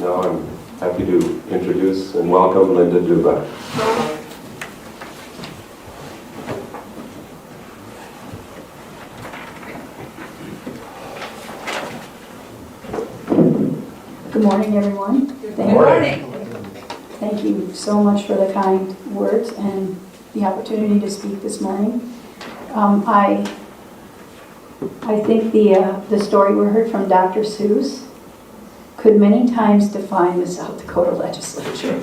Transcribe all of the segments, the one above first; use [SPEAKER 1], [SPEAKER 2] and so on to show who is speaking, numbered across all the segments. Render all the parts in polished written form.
[SPEAKER 1] Now I'm happy to introduce and welcome Linda Juba.
[SPEAKER 2] Good morning, everyone.
[SPEAKER 3] Good morning.
[SPEAKER 2] Thank you so much for the kind words and the opportunity to speak this morning. I think the story we heard from Dr. Seuss could many times define the South Dakota legislature.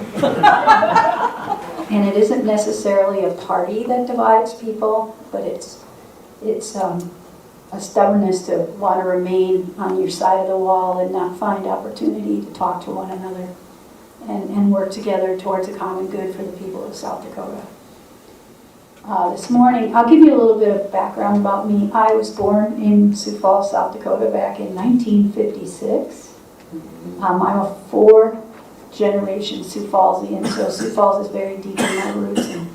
[SPEAKER 2] And it isn't necessarily a party that divides people, but it's a stubbornness to want to remain on your side of the wall and not find opportunity to talk to one another and work together towards a common good for the people of South Dakota. This morning, I'll give you a little bit of background about me. I was born in Sioux Falls, South Dakota back in 1956. I'm a fourth-generation Sioux Fallsian, so Sioux Falls is very deep in my roots. And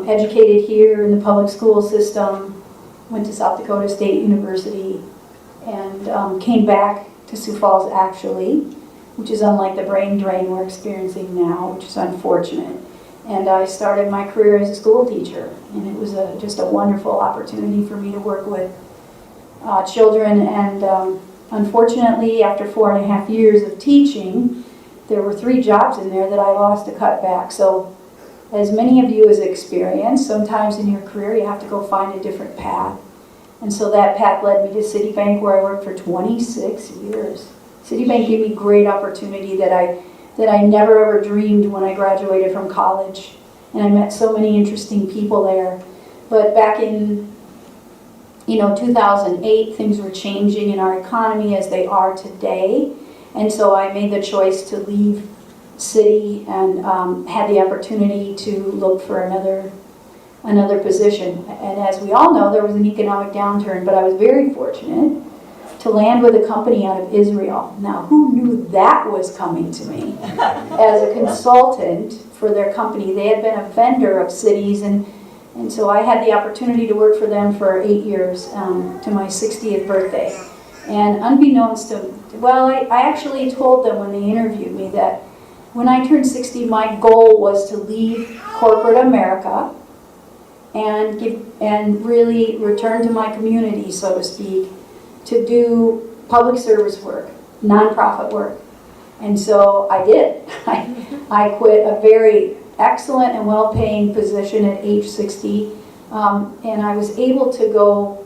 [SPEAKER 2] educated here in the public school system, went to South Dakota State University, and came back to Sioux Falls actually, which is unlike the brain drain we're experiencing now, which is unfortunate. And I started my career as a school teacher, and it was just a wonderful opportunity for me to work with children. And unfortunately, after 4.5 years of teaching, there were 3 jobs in there that I lost to cut back. So as many of you has experienced, sometimes in your career you have to go find a different path. And so that path led me to Citibank, where I worked for 26 years. Citibank gave me great opportunity that I never ever dreamed when I graduated from college. And I met so many interesting people there. But back in 2008, things were changing in our economy as they are today. And so I made the choice to leave Citi and had the opportunity to look for another position. And as we all know, there was an economic downturn, but I was very fortunate to land with a company out of Israel. Now, who knew that was coming to me? As a consultant for their company, they had been a vendor of Citi's, and so I had the opportunity to work for them for 8 years to my 60th birthday. And unbeknownst to, I actually told them when they interviewed me that when I turned 60, my goal was to leave corporate America and really return to my community, so to speak, to do public service work, nonprofit work. And so I did. I quit a very excellent and well-paying position at age 60, and I was able to go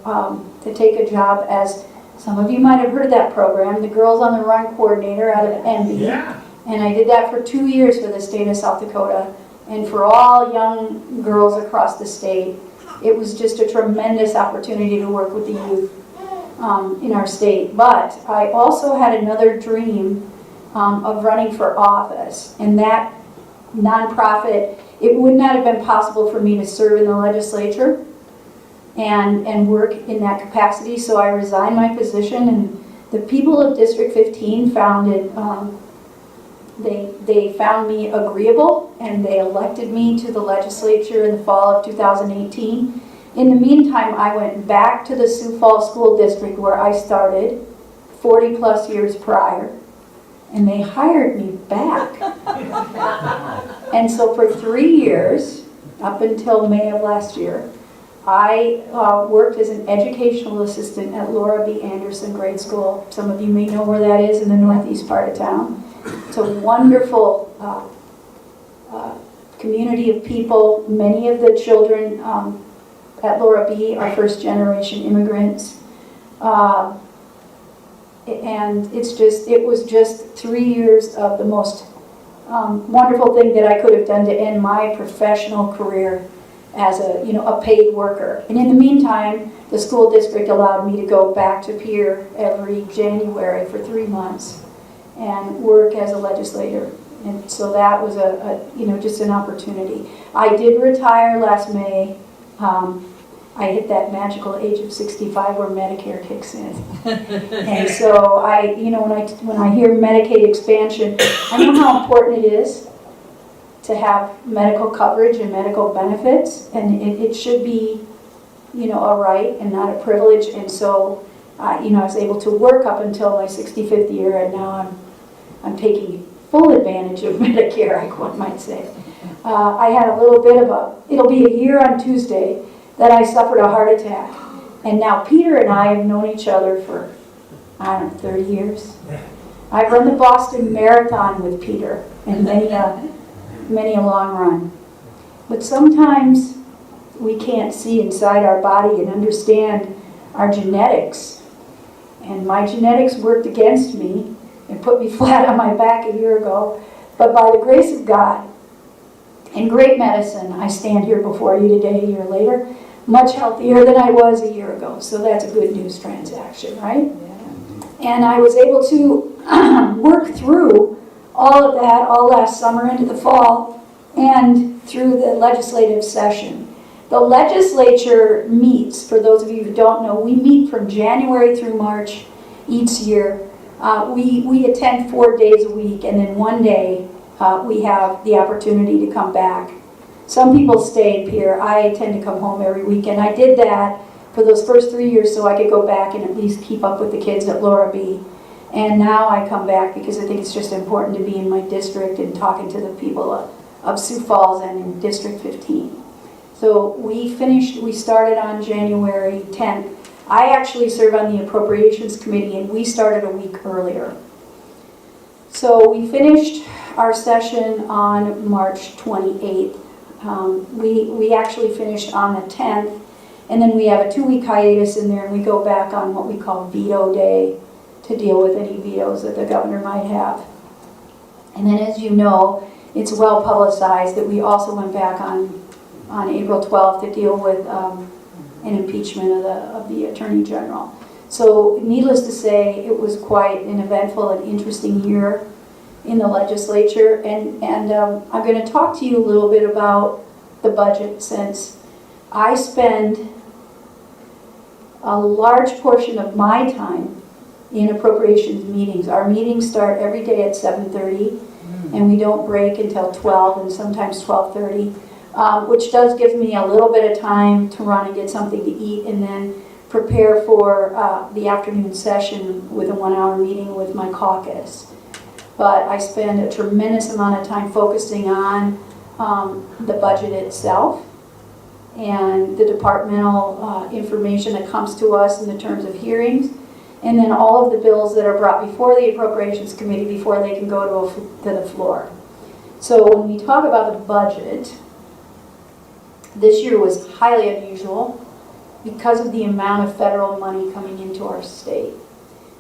[SPEAKER 2] to take a job as, some of you might have heard of that program, the Girls on the Run coordinator out of Envy.
[SPEAKER 3] Yeah.
[SPEAKER 2] And I did that for 2 years for the state of South Dakota. And for all young girls across the state, it was just a tremendous opportunity to work with the youth in our state. But I also had another dream of running for office. And that nonprofit, it would not have been possible for me to serve in the legislature and work in that capacity. So I resigned my position, and the people of District 15 found it, they found me agreeable, and they elected me to the legislature in the fall of 2018. In the meantime, I went back to the Sioux Falls School District where I started 40 plus years prior, and they hired me back. And so for 3 years, up until May of last year, I worked as an educational assistant at Laura B. Anderson Grade School. Some of you may know where that is in the northeast part of town. It's a wonderful community of people. Many of the children at Laura B. are first-generation immigrants. And it was just 3 years of the most wonderful thing that I could have done to end my professional career as a paid worker. And in the meantime, the school district allowed me to go back to Pierre every January for 3 months and work as a legislator. And so that was just an opportunity. I did retire last May. I hit that magical age of 65 where Medicare kicks in. And so when I hear Medicaid expansion, I know how important it is to have medical coverage and medical benefits, and it should be, a right and not a privilege. And so, I was able to work up until my 65th year, and now I'm I'm taking full advantage of Medicare, one might say. I had a little bit of it'll be a year on Tuesday that I suffered a heart attack. And now Peter and I have known each other for, I don't know, 30 years. I've run the Boston Marathon with Peter and many a long run. But sometimes we can't see inside our body and understand our genetics. And my genetics worked against me and put me flat on my back a year ago. But by the grace of God and great medicine, I stand here before you today, a year later, much healthier than I was a year ago. So that's a good news transaction, right? Yeah. And I was able to work through all of that all last summer into the fall and through the legislative session. The legislature meets, for those of you who don't know, we meet from January through March each year. We attend 4 days a week, and then one day we have the opportunity to come back. Some people stay here. I tend to come home every weekend. I did that for those first 3 years so I could go back and at least keep up with the kids at Laura B. And now I come back because I think it's just important to be in my district and talking to the people of Sioux Falls and in District 15. So we started on January 10th. I actually serve on the Appropriations Committee, and we started a week earlier. So we finished our session on March 28th. We actually finished on the 10th, and then we have a 2-week hiatus in there, and we go back on what we call veto day to deal with any vetoes that the governor might have. And then, as you know, it's well publicized that we also went back on April 12th to deal with an impeachment of the Attorney General. So needless to say, it was quite an eventful and interesting year in the legislature, and I'm going to talk to you a little bit about the budget, since I spend a large portion of my time in appropriations meetings. Our meetings start every day at 7:30, and we don't break until 12 and sometimes 12:30, which does give me a little bit of time to run and get something to eat and then prepare for the afternoon session with a 1-hour meeting with my caucus. But I spend a tremendous amount of time focusing on the budget itself and the departmental information that comes to us in the terms of hearings, and then all of the bills that are brought before the Appropriations Committee before they can go to the floor. So when we talk about the budget, this year was highly unusual because of the amount of federal money coming into our state.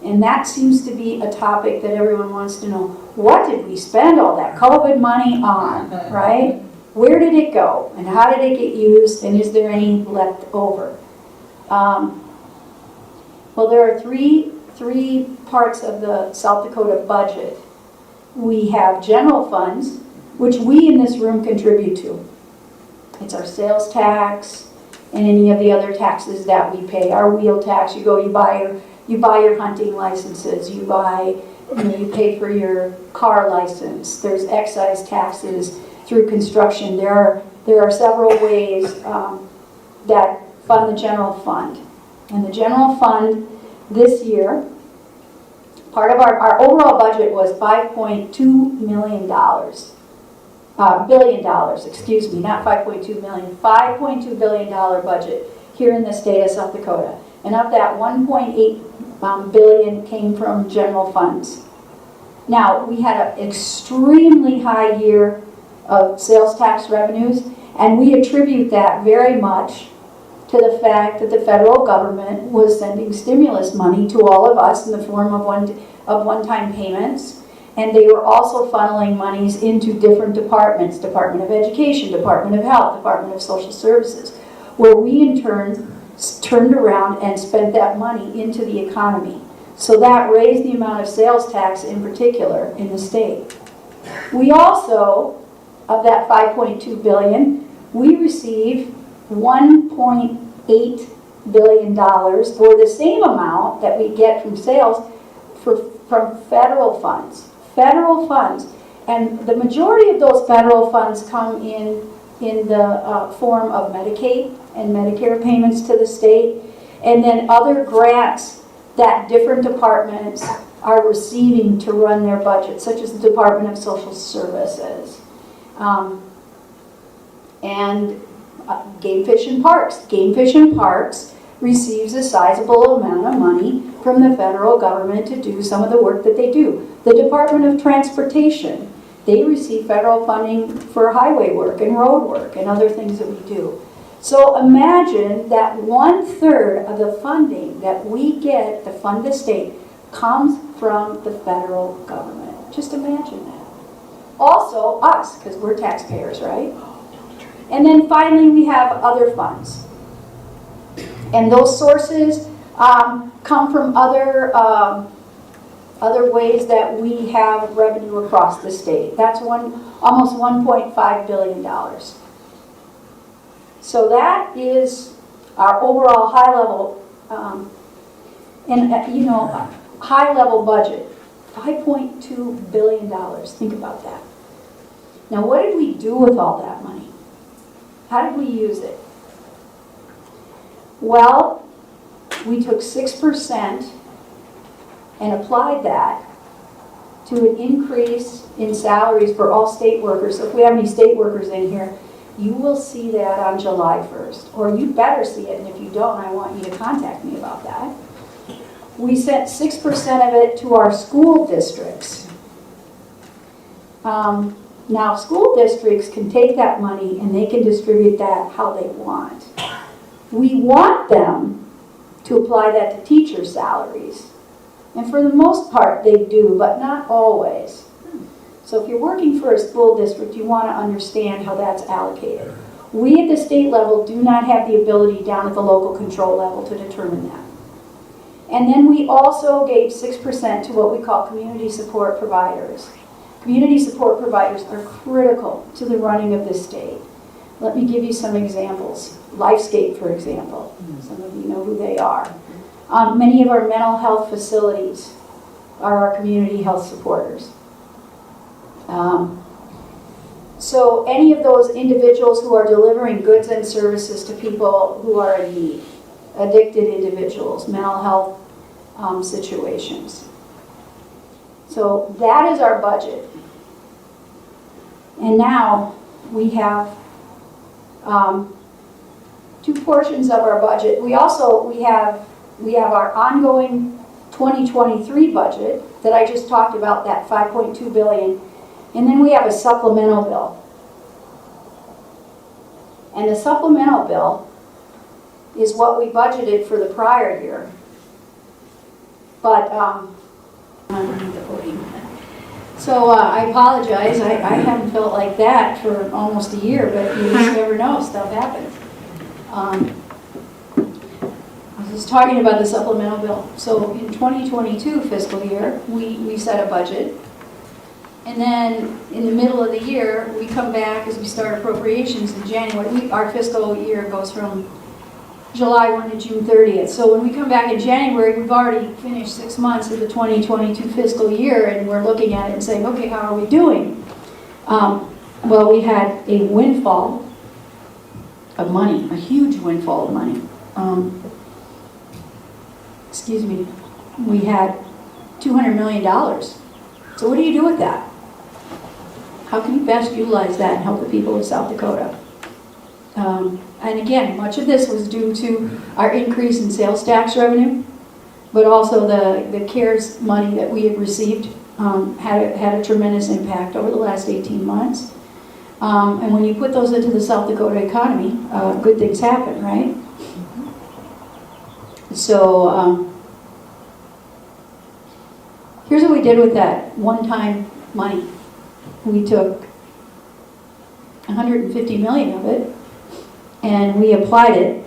[SPEAKER 2] And that seems to be a topic that everyone wants to know. What did we spend all that COVID money on, right? Where did it go? And how did it get used? And is there any left over? Well, there are three parts of the South Dakota budget. We have general funds, which we in this room contribute to. It's our sales tax and any of the other taxes that we pay. Our wheel tax, you buy your hunting licenses, you pay for your car license. There's excise taxes through construction. There are several ways that fund the general fund. And the general fund this year, part of our overall budget was $5.2 million. $billion, excuse me, not 5.2 million, $5.2 billion budget here in the state of South Dakota. And of that, 1.8 billion came from general funds. Now, we had an extremely high year of sales tax revenues, and we attribute that very much to the fact that the federal government was sending stimulus money to all of us in the form of one-time payments. And they were also funneling monies into different departments, Department of Education, Department of Health, Department of Social Services, where we in turn turned around and spent that money into the economy. So that raised the amount of sales tax in particular in the state. We also, of that $5.2 billion, we received $1.8 billion, or the same amount that we get from sales from federal funds. Federal funds, and the majority of those federal funds come in the form of Medicaid and Medicare payments to the state, and then other grants that different departments are receiving to run their budget, such as the Department of Social Services. And Game Fish and Parks. Game Fish and Parks receives a sizable amount of money from the federal government to do some of the work that they do. The Department of Transportation, they receive federal funding for highway work and road work and other things that we do. So imagine that 1/3 of the funding that we get to fund the state comes from the federal government. Just imagine that. Also us, because we're taxpayers, right? And then finally we have other funds. And those sources come from other ways that we have revenue across the state. That's almost $1.5 billion. So that is our overall high-level budget, $5.2 billion. Think about that. Now, what did we do with all that money? How did we use it? Well, we took 6% and applied that to an increase in salaries for all state workers. So if we have any state workers in here, you will see that on July 1st. Or you better see it, and if you don't, I want you to contact me about that. We sent 6% of it to our school districts. Now, school districts can take that money and they can distribute that how they want. We want them to apply that to teacher salaries. And for the most part, they do, but not always. So if you're working for a school district, you want to understand how that's allocated. We at the state level do not have the ability down at the local control level to determine that. And then we also gave 6% to what we call community support providers. Community support providers are critical to the running of the state. Let me give you some examples. Lifescape, for example. Some of you know who they are. Many of our mental health facilities are our community health supporters. So any of those individuals who are delivering goods and services to people who are in need, addicted individuals, mental health situations. So that is our budget. And now we have two portions of our budget. We have our ongoing 2023 budget that I just talked about, that $5.2 billion. And then we have a supplemental bill. And the supplemental bill is what we budgeted for the prior year. But, underneath the podium. So I apologize, I haven't felt like that for almost a year, but you just never know, stuff happens. I was just talking about the supplemental bill. So in 2022 fiscal year, we set a budget. And then in the middle of the year, we come back as we start appropriations in January. Our fiscal year goes from July 1 to June 30th. So when we come back in January, we've already finished 6 months of the 2022 fiscal year, and we're looking at it and saying, okay, how are we doing? Well, we had a windfall of money, a huge windfall of money. Excuse me. We had $200 million. So what do you do with that? How can you best utilize that and help the people of South Dakota? And again, much of this was due to our increase in sales tax revenue, but also the CARES money that we had received had a tremendous impact over the last 18 months. And when you put those into the South Dakota economy, good things happen, right? So here's what we did with that one-time money. We took $150 million of it, and we applied it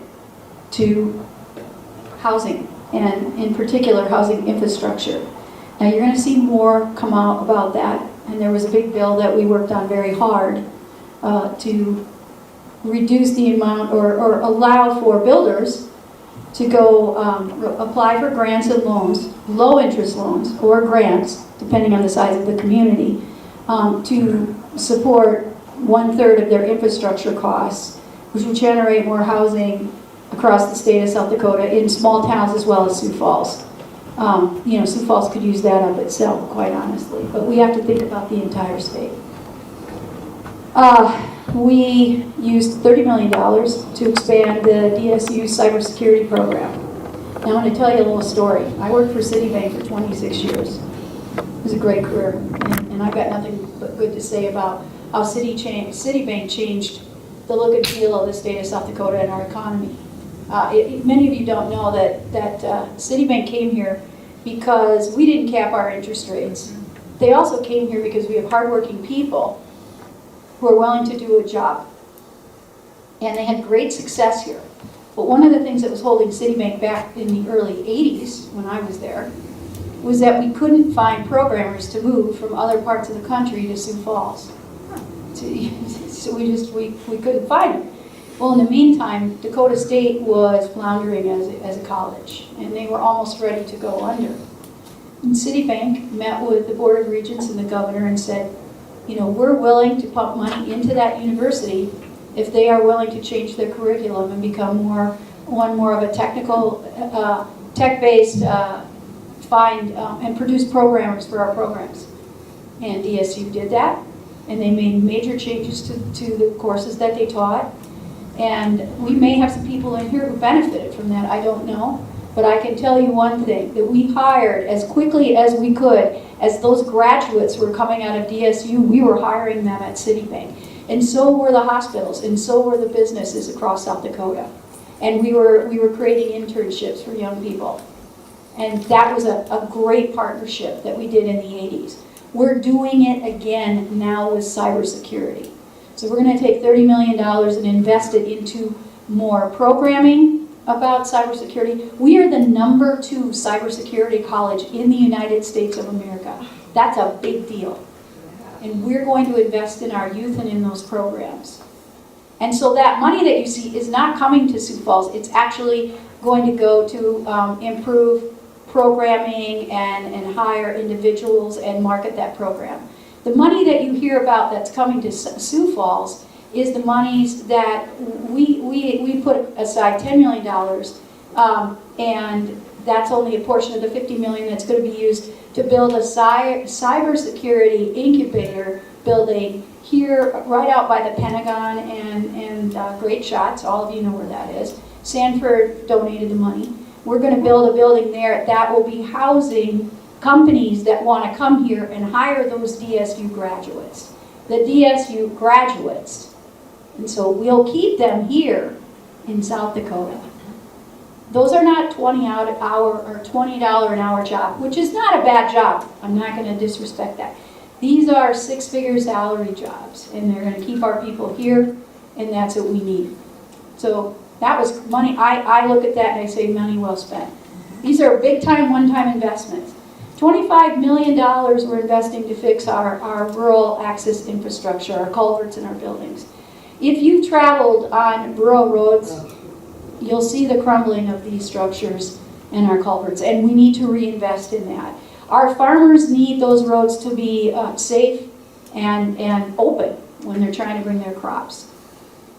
[SPEAKER 2] to housing, and in particular housing infrastructure. Now you're going to see more come out about that, and there was a big bill that we worked on very hard to reduce the amount or allow for builders to go apply for grants and loans, low interest loans or grants, depending on the size of the community, to support 1/3 of their infrastructure costs, which will generate more housing across the state of South Dakota in small towns as well as Sioux Falls. Sioux Falls could use that up itself, quite honestly, but we have to think about the entire state. We used $30 million to expand the DSU cybersecurity program. Now, I want to tell you a little story. I worked for Citibank for 26 years. It was a great career, and I've got nothing but good to say about how Citibank changed the look and feel of the state of South Dakota and our economy. Many of you don't know that Citibank came here because we didn't cap our interest rates. They also came here because we have hardworking people who are willing to do a job. And they had great success here. But one of the things that was holding Citibank back in the early 80s, when I was there, was that we couldn't find programmers to move from other parts of the country to Sioux Falls. So we couldn't find them. Well, in the meantime, Dakota State was floundering as a college, and they were almost ready to go under. And Citibank met with the Board of Regents and the governor and said, we're willing to pump money into that university if they are willing to change their curriculum and become more of a technical, tech-based, and produce programmers for our programs. And DSU did that, and they made major changes to the courses that they taught. And we may have some people in here who benefited from that, I don't know. But I can tell you one thing, that we hired as quickly as we could. As those graduates were coming out of DSU, we were hiring them at Citibank. And so were the hospitals, and so were the businesses across South Dakota. And we were creating internships for young people. And that was a great partnership that we did in the 80s. We're doing it again now with cybersecurity. So we're going to take $30 million and invest it into more programming about cybersecurity. We are the #2 cybersecurity college in the United States of America. That's a big deal. And we're going to invest in our youth and in those programs. And so that money that you see is not coming to Sioux Falls. It's actually going to go to improve programming and hire individuals and market that program. The money that you hear about that's coming to Sioux Falls is the monies that we put aside $10 million, and that's only a portion of the $50 million that's going to be used to build a cybersecurity incubator building here right out by the Pentagon and Great Shots. All of you know where that is. Sanford donated the money. We're going to build a building there that will be housing companies that want to come here and hire those DSU graduates. The DSU graduates. And so we'll keep them here in South Dakota. Those are not $20 an hour job, which is not a bad job. I'm not going to disrespect that. These are six-figure salary jobs, and they're going to keep our people here, and that's what we need. So that was money. I look at that and I say money well spent. These are big-time, one-time investments. $25 million we're investing to fix our rural access infrastructure, our culverts in our buildings. If you've traveled on rural roads, you'll see the crumbling of these structures and our culverts, and we need to reinvest in that. Our farmers need those roads to be safe and open when they're trying to bring their crops.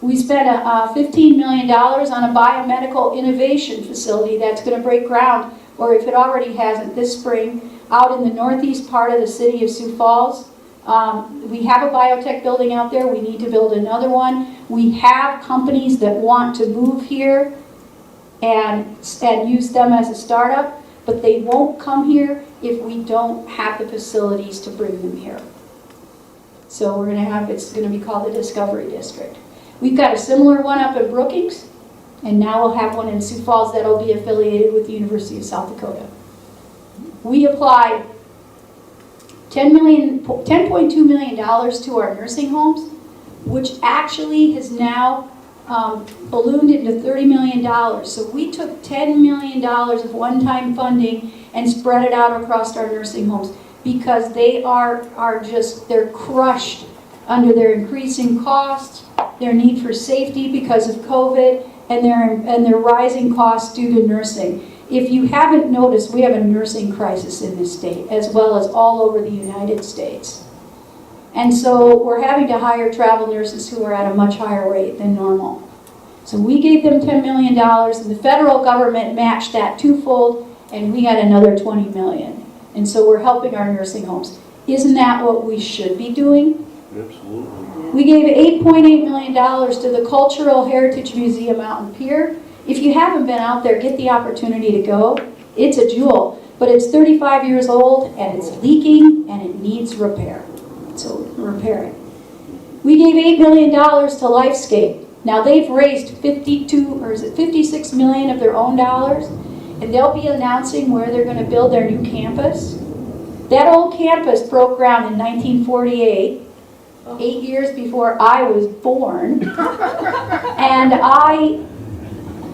[SPEAKER 2] We spent $15 million on a biomedical innovation facility that's going to break ground, or if it already hasn't, this spring, out in the northeast part of the city of Sioux Falls. We have a biotech building out there. We need to build another one. We have companies that want to move here and use them as a startup, but they won't come here if we don't have the facilities to bring them here. So we're going to have, it's going to be called the Discovery District. We've got a similar one up in Brookings, and now we'll have one in Sioux Falls that'll be affiliated with the University of South Dakota. We applied $10.2 million to our nursing homes, which actually has now ballooned into $30 million. So we took $10 million of one-time funding and spread it out across our nursing homes because they they're crushed under their increasing costs, their need for safety because of COVID, and their rising costs due to nursing. If you haven't noticed, we have a nursing crisis in this state, as well as all over the United States. And so we're having to hire travel nurses who are at a much higher rate than normal. So we gave them $10 million, and the federal government matched that twofold, and we got another 20 million. And so we're helping our nursing homes. Isn't that what we should be doing?
[SPEAKER 3] Absolutely.
[SPEAKER 2] We gave $8.8 million to the Cultural Heritage Museum out in Pier. If you haven't been out there, get the opportunity to go. It's a jewel, but it's 35 years old and it's leaking and it needs repair. So repair it. We gave $8 million to Lifescape. Now they've raised 56 million of their own dollars, and they'll be announcing where they're going to build their new campus. That old campus broke ground in 1948, 8 years before I was born, and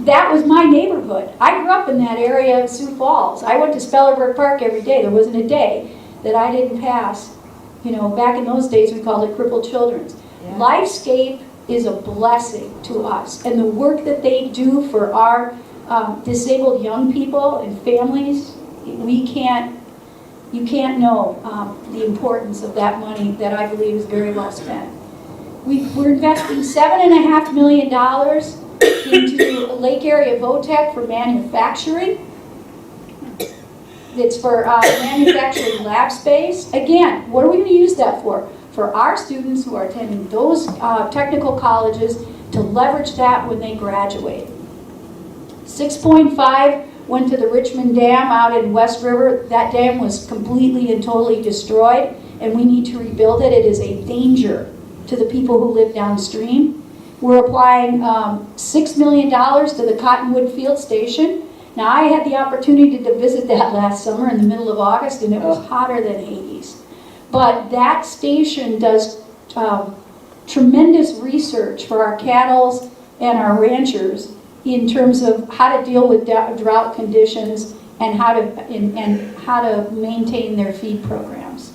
[SPEAKER 2] that was my neighborhood. I grew up in that area of Sioux Falls. I went to Spellerberg Park every day. There wasn't a day that I didn't pass. You know, back in those days we called it Crippled Children's. Yeah. Lifescape is a blessing to us, and the work that they do for our disabled young people and families, you can't know the importance of that money that I believe is very well spent. We're investing $7.5 million into Lake Area Votech for manufacturing. It's for manufacturing lab space. Again, what are we going to use that for? For our students who are attending those technical colleges to leverage that when they graduate. 6.5 went to the Richmond Dam out in West River. That dam was completely and totally destroyed, and we need to rebuild it. It is a danger to the people who live downstream. We're applying $6 million to the Cottonwood Field Station. Now, I had the opportunity to visit that last summer in the middle of August, and it was hotter than Hades. But that station does tremendous research for our cattle and our ranchers in terms of how to deal with drought conditions and how to maintain their feed programs.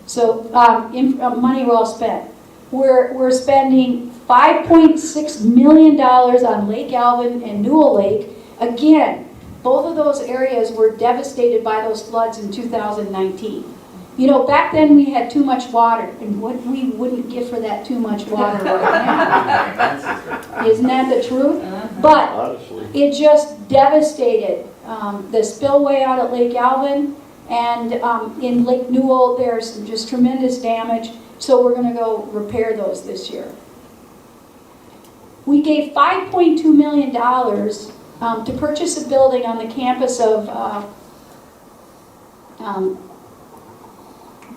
[SPEAKER 2] So money well spent. We're spending $5.6 million on Lake Alvin and Newell Lake. Again, both of those areas were devastated by those floods in 2019. You know, back then we had too much water, and what we wouldn't give for that too much water right now. Isn't that the truth? But
[SPEAKER 3] Honestly.
[SPEAKER 2] it just devastated the spillway out at Lake Alvin, and in Lake Newell there's just tremendous damage, so we're going to go repair those this year. We gave $5.2 million to purchase a building on the campus of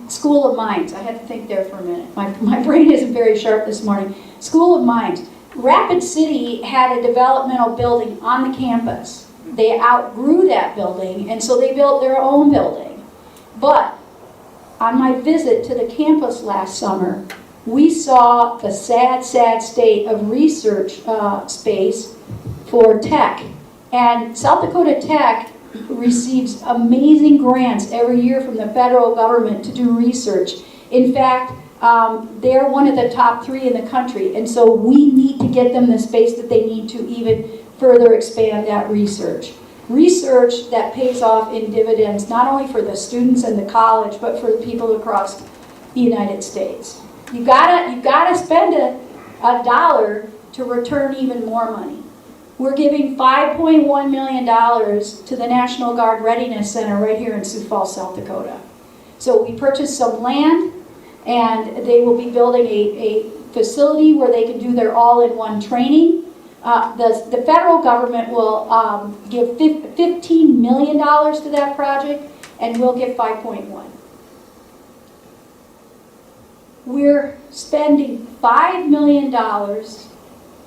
[SPEAKER 2] School of Mines. I had to think there for a minute. My brain isn't very sharp this morning. School of Mines. Rapid City had a developmental building on the campus. They outgrew that building, and so they built their own building. But on my visit to the campus last summer, we saw the sad, sad state of research space for tech. And South Dakota Tech receives amazing grants every year from the federal government to do research. In fact, they're one of the top 3 in the country, and so we need to get them the space that they need to even further expand that research. Research that pays off in dividends, not only for the students and the college, but for the people across the United States. You gotta spend a dollar to return even more money. We're giving $5.1 million to the National Guard Readiness Center right here in Sioux Falls, South Dakota. So we purchased some land, and they will be building a facility where they can do their all-in-one training. The federal government will give $15 million to that project, and we'll give 5.1. We're spending $5 million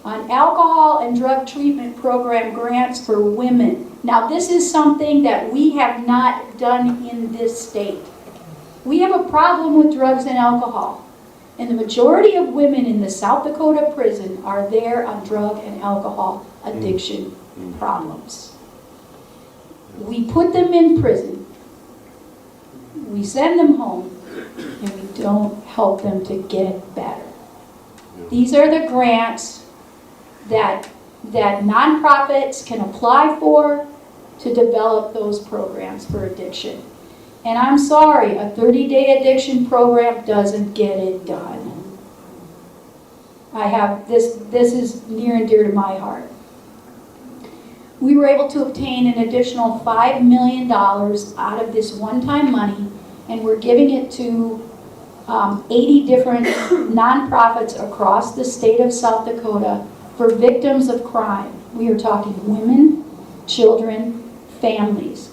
[SPEAKER 2] on alcohol and drug treatment program grants for women. Now, this is something that we have not done in this state. We have a problem with drugs and alcohol, and the majority of women in the South Dakota prison are there on drug and alcohol addiction problems. We put them in prison, we send them home, and we don't help them to get better. These are the grants that nonprofits can apply for to develop those programs for addiction. And I'm sorry, a 30-day addiction program doesn't get it done. This is near and dear to my heart. we were able to obtain an additional $5 million out of this one-time money, and we're giving it to 80 different nonprofits across the state of South Dakota for victims of crime. We are talking women, children, families.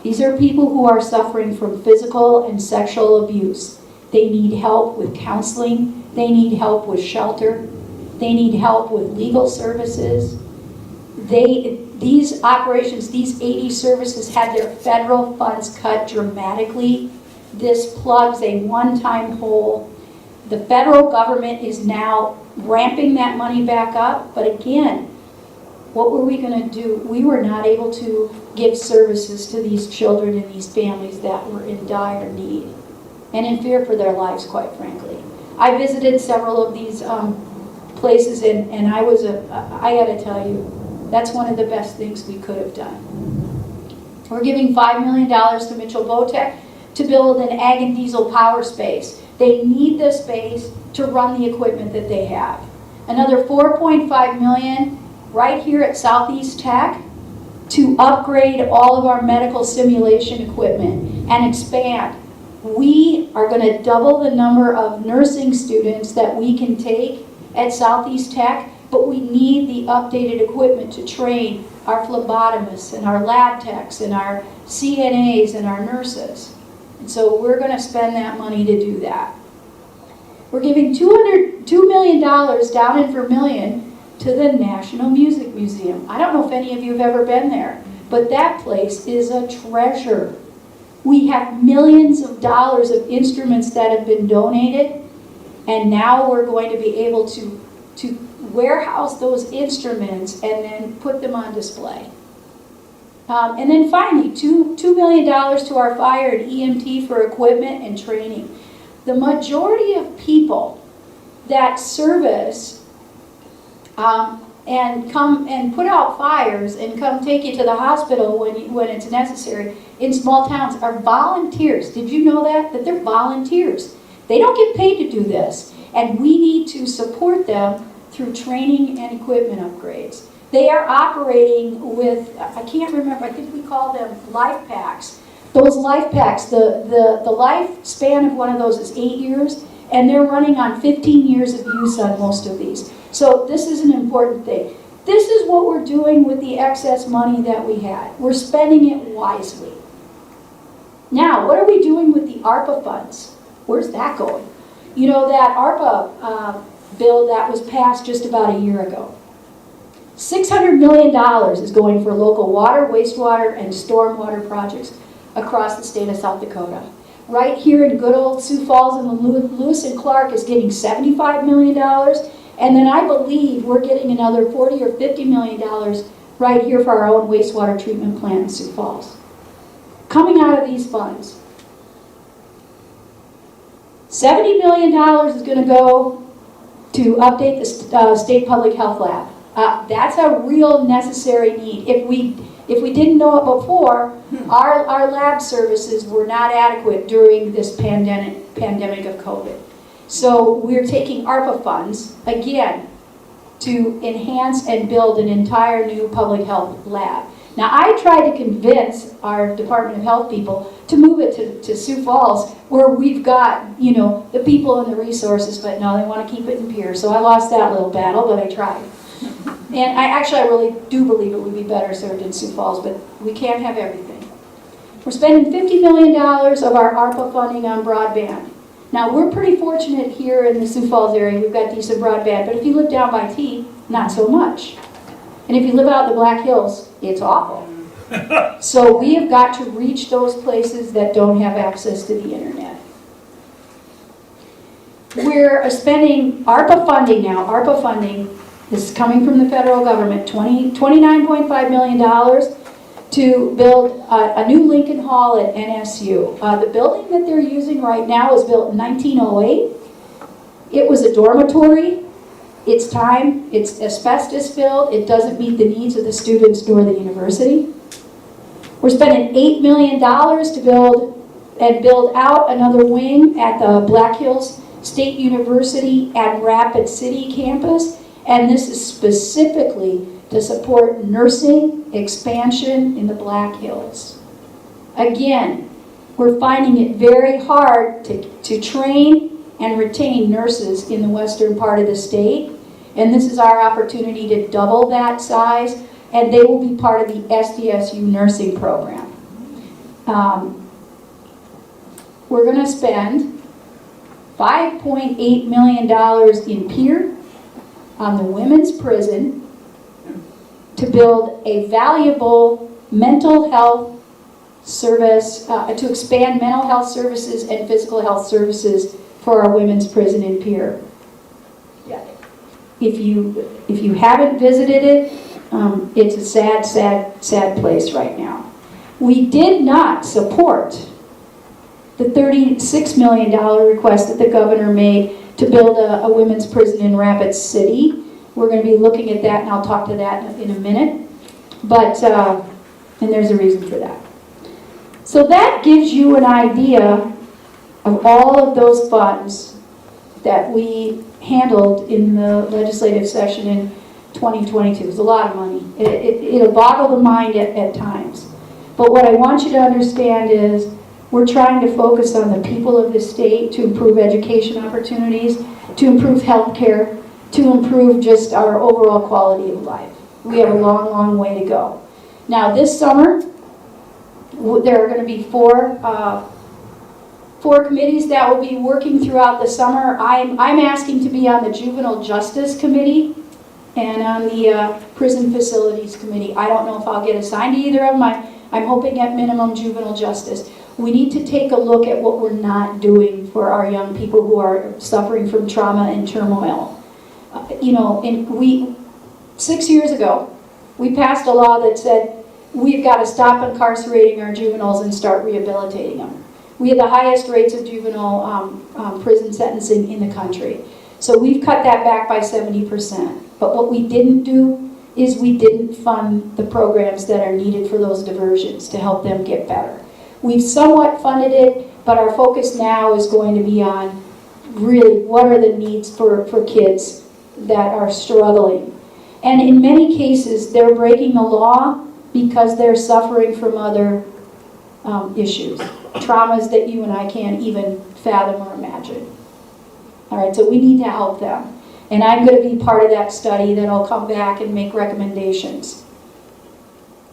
[SPEAKER 2] These are people who are suffering from physical and sexual abuse. They need help with counseling. They need help with shelter. They need help with legal services. These operations, these 80 services had their federal funds cut dramatically. This plugs a one-time hole. The federal government is now ramping that money back up, but again, what were we going to do? We were not able to give services to these children and these families that were in dire need and in fear for their lives, quite frankly. I visited several of these places, and I got to tell you, that's one of the best things we could have done. We're giving $5 million to Mitchell Botech to build an ag and diesel power space. They need the space to run the equipment that they have. Another $4.5 million right here at Southeast Tech to upgrade all of our medical simulation equipment and expand. We are going to double the number of nursing students that we can take at Southeast Tech, but we need the updated equipment to train our phlebotomists and our lab techs and our CNAs and our nurses. And so we're going to spend that money to do that. We're giving $2 million down in Vermillion to the National Music Museum. I don't know if any of you have ever been there, but that place is a treasure. We have millions of dollars of instruments that have been donated, and now we're going to be able to warehouse those instruments and then put them on display. And then finally, $2 million to our fire and EMT for equipment and training. The majority of people that service and come and put out fires and come take you to the hospital when it's necessary in small towns are volunteers. Did you know that? That they're volunteers. They don't get paid to do this, and we need to support them through training and equipment upgrades. They are operating with, I can't remember, I think we call them life packs. Those life packs, the lifespan of one of those is 8 years, and they're running on 15 years of use on most of these. So this is an important thing. This is what we're doing with the excess money that we had. We're spending it wisely. Now, what are we doing with the ARPA funds? Where's that going? You know, that ARPA bill that was passed just about a year ago. $600 million is going for local water, wastewater, and stormwater projects across the state of South Dakota. Right here in good old Sioux Falls and Lewis and Clark is getting $75 million. And then I believe we're getting another $40 or $50 million right here for our own wastewater treatment plant in Sioux Falls. Coming out of these funds. $70 million is going to go to update the state public health lab. That's a real necessary need. If we didn't know it before, our lab services were not adequate during this pandemic of COVID. So we're taking ARPA funds, again, to enhance and build an entire new public health lab. Now, I tried to convince our Department of Health people to move it to Sioux Falls, where we've got, you know, the people and the resources, but no, they want to keep it in Pierre. So I lost that little battle, but I tried. And I really do believe it would be better served in Sioux Falls, but we can't have everything. We're spending $50 million of our ARPA funding on broadband. Now, we're pretty fortunate here in the Sioux Falls area. We've got decent broadband, but if you live down by T, not so much. And if you live out in the Black Hills, it's awful. So we have got to reach those places that don't have access to the internet. We're spending ARPA funding now. ARPA funding is coming from the federal government, $29.5 million to build a new Lincoln Hall at NSU. The building that they're using right now was built in 1908. It was a dormitory. It's time. It's asbestos filled. It doesn't meet the needs of the students nor the university. We're spending $8 million to build out another wing at the Black Hills State University and Rapid City campus. And this is specifically to support nursing expansion in the Black Hills. Again, we're finding it very hard to train and retain nurses in the western part of the state, and this is our opportunity to double that size, and they will be part of the SDSU nursing program. We're going to spend $5.8 million in Pierre on the women's prison to build a valuable mental health service, to expand mental health services and physical health services for our women's prison in Pierre. If you haven't visited it, it's a sad, sad, sad place right now. We did not support the $36 million request that the governor made to build a women's prison in Rapid City. We're going to be looking at that, and I'll talk to that in a minute. But, and there's a reason for that. So that gives you an idea of all of those funds that we handled in the legislative session in 2022. It's a lot of money. It'll boggle the mind at times. But what I want you to understand is we're trying to focus on the people of the state to improve education opportunities, to improve health care, to improve just our overall quality of life. We have a long, long way to go. Now this summer, there are going to be four committees that will be working throughout the summer. I'm asking to be on the Juvenile Justice Committee and on the Prison Facilities Committee. I don't know if I'll get assigned to either of them. I'm hoping at minimum juvenile justice. We need to take a look at what we're not doing for our young people who are suffering from trauma and turmoil. And 6 years ago, we passed a law that said we've got to stop incarcerating our juveniles and start rehabilitating them. We had the highest rates of juvenile prison sentencing in the country. So we've cut that back by 70%. But what we didn't do is we didn't fund the programs that are needed for those diversions to help them get better. We've somewhat funded it, but our focus now is going to be on really what are the needs for kids that are struggling. And in many cases, they're breaking the law because they're suffering from other issues, traumas that you and I can't even fathom or imagine. All right, so we need to help them. And I'm going to be part of that study that'll come back and make recommendations.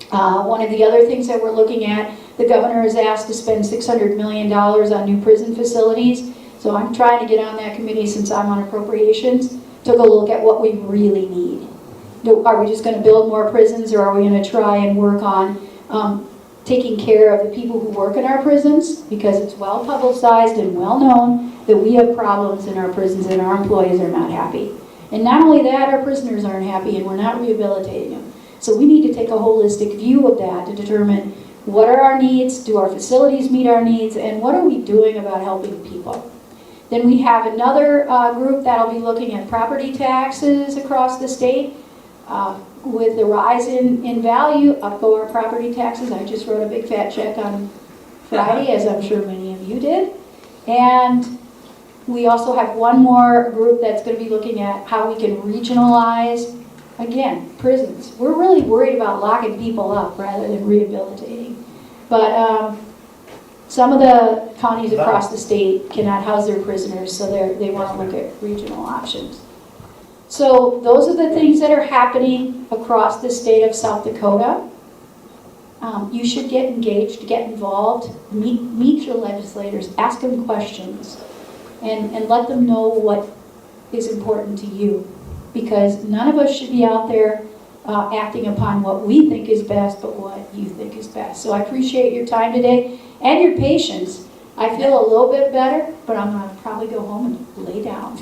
[SPEAKER 2] One of the other things that we're looking at, the governor has asked to spend $600 million on new prison facilities. So I'm trying to get on that committee since I'm on appropriations. Took a look at what we really need. Are we just going to build more prisons, or are we going to try and work on taking care of the people who work in our prisons? Because it's well publicized and well known that we have problems in our prisons and our employees are not happy. And not only that, our prisoners aren't happy and we're not rehabilitating them. So we need to take a holistic view of that to determine what are our needs, do our facilities meet our needs, and what are we doing about helping people. Then we have another group that'll be looking at property taxes across the state. With the rise in value, up go our property taxes. I just wrote a big fat check on Friday, as I'm sure many of you did. And we also have one more group that's going to be looking at how we can regionalize, again, prisons. We're really worried about locking people up rather than rehabilitating. But some of the counties across the state cannot house their prisoners, so they want to look at regional options. So those are the things that are happening across the state of South Dakota. You should get engaged, get involved, meet your legislators, ask them questions, and let them know what is important to you. Because none of us should be out there acting upon what we think is best, but what you think is best. So I appreciate your time today and your patience. I feel a little bit better, but I'm going to probably go home and lay down.